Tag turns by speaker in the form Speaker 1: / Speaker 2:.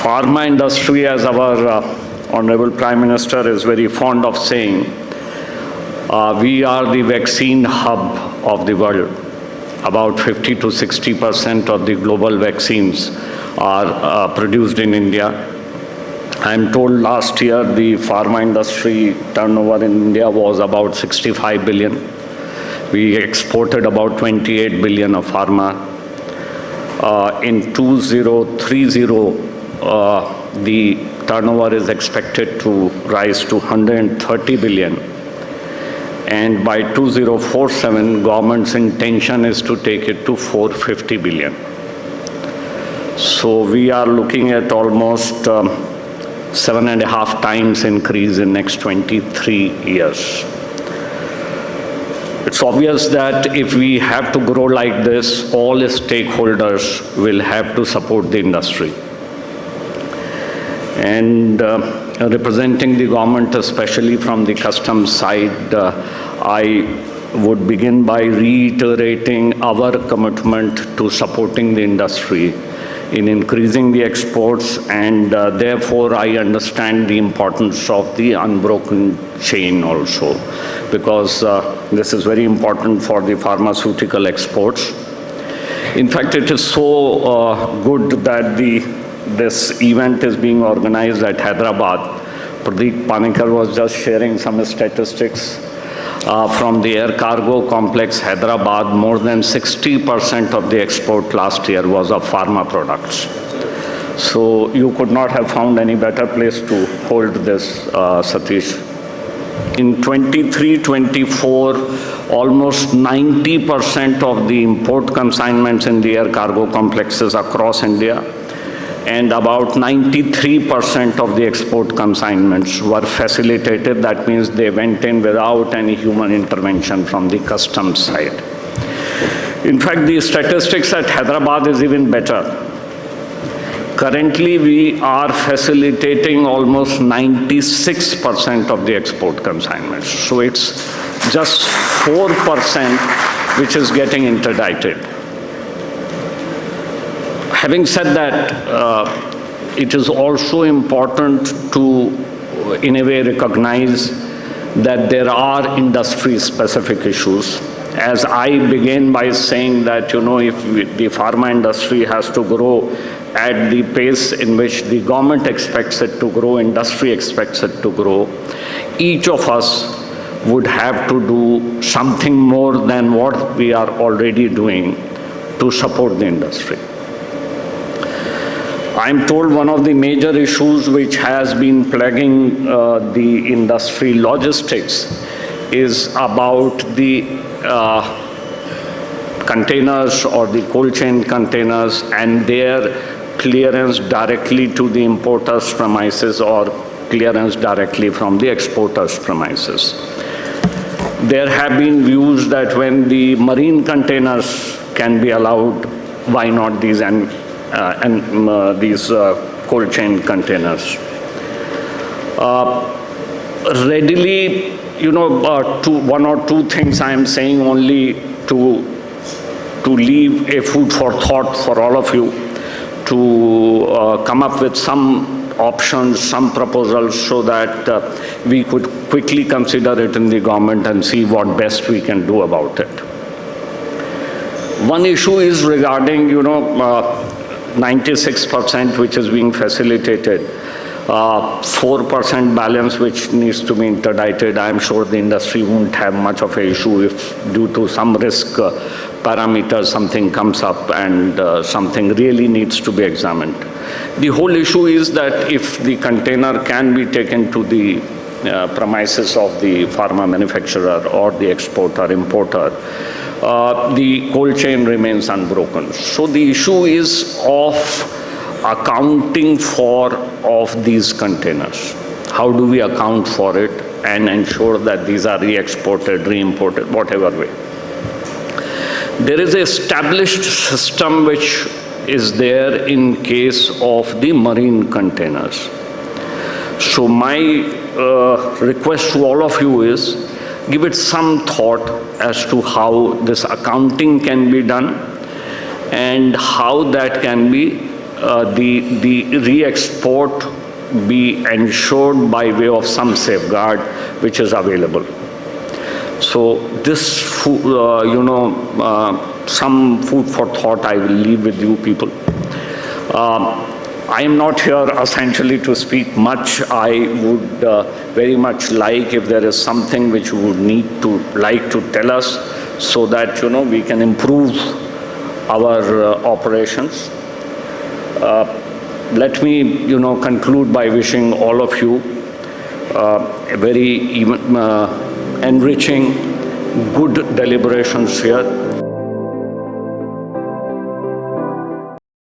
Speaker 1: pharma industry, as our Honorable Prime Minister is very fond of saying, we are the vaccine hub of the world. About 50 to 60% of the global vaccines are produced in India. I'm told last year the pharma industry turnover in India was about 65 billion. We exported about 28 billion of pharma. In 2030, the turnover is expected to rise to 130 billion. And by 2047, government's intention is to take it to 450 billion. So we are looking at almost 7.5 times increase in next 23 years. It's obvious that if we have to grow like this, all stakeholders will have to support the industry. And representing the government, especially from the customs side, I would begin by reiterating our commitment to supporting the industry in increasing the exports, and therefore I understand the importance of the unbroken chain also, because this is very important for the pharmaceutical exports. In fact, it is so good that this event is being organized at Hyderabad. Pradeep Panikkar was just sharing some statistics from the air cargo complex Hyderabad. More than 60% of the export last year was of pharma products. So you could not have found any better place to hold this, Satish. In 23-24, almost 90% of the import consignments in the air cargo complexes across India, and about 93% of the export consignments were facilitated. That means they went in without any human intervention from the customs side. In fact, the statistics at Hyderabad is even better. Currently, we are facilitating almost 96% of the export consignments. So it's just 4% which is getting interdicted. Having said that, it is also important to, in a way, recognize that there are industry-specific issues. As I begin by saying that, if the pharma industry has to grow at the pace in which the government expects it to grow, industry expects it to grow, each of us would have to do something more than what we are already doing to support the industry. I'm told one of the major issues which has been plaguing the industry logistics is about the containers or the cold chain containers and their clearance directly to the importer's premises or clearance directly from the exporter's premises. There have been views that when the marine containers can be allowed, why not these these cold chain containers. Readily, one or two things I am saying only to leave a food for thought for all of you, to come up with some options, some proposals, so that we could quickly consider it in the government and see what best we can do about it. One issue is regarding, 96% which is being facilitated, 4% balance which needs to be interdicted. I am sure the industry won't have much of an issue if due to some risk parameter something comes up and something really needs to be examined. The whole issue is that if the container can be taken to the premises of the pharma manufacturer or the exporter, importer, the cold chain remains unbroken. So the issue is of accounting for of these containers. How do we account for it and ensure that these are re-exported, re-imported, whatever way? There is an established system which is there in case of the marine containers. So my request to all of you is, give it some thought as to how this accounting can be done and how that can be the re-export be ensured by way of some safeguard which is available. So this, some food for thought I will leave with you people. I am not here essentially to speak much. I would very much like if there is something which you would like to tell us so that, we can improve our operations. Let me, conclude by wishing all of you very enriching, good deliberations here.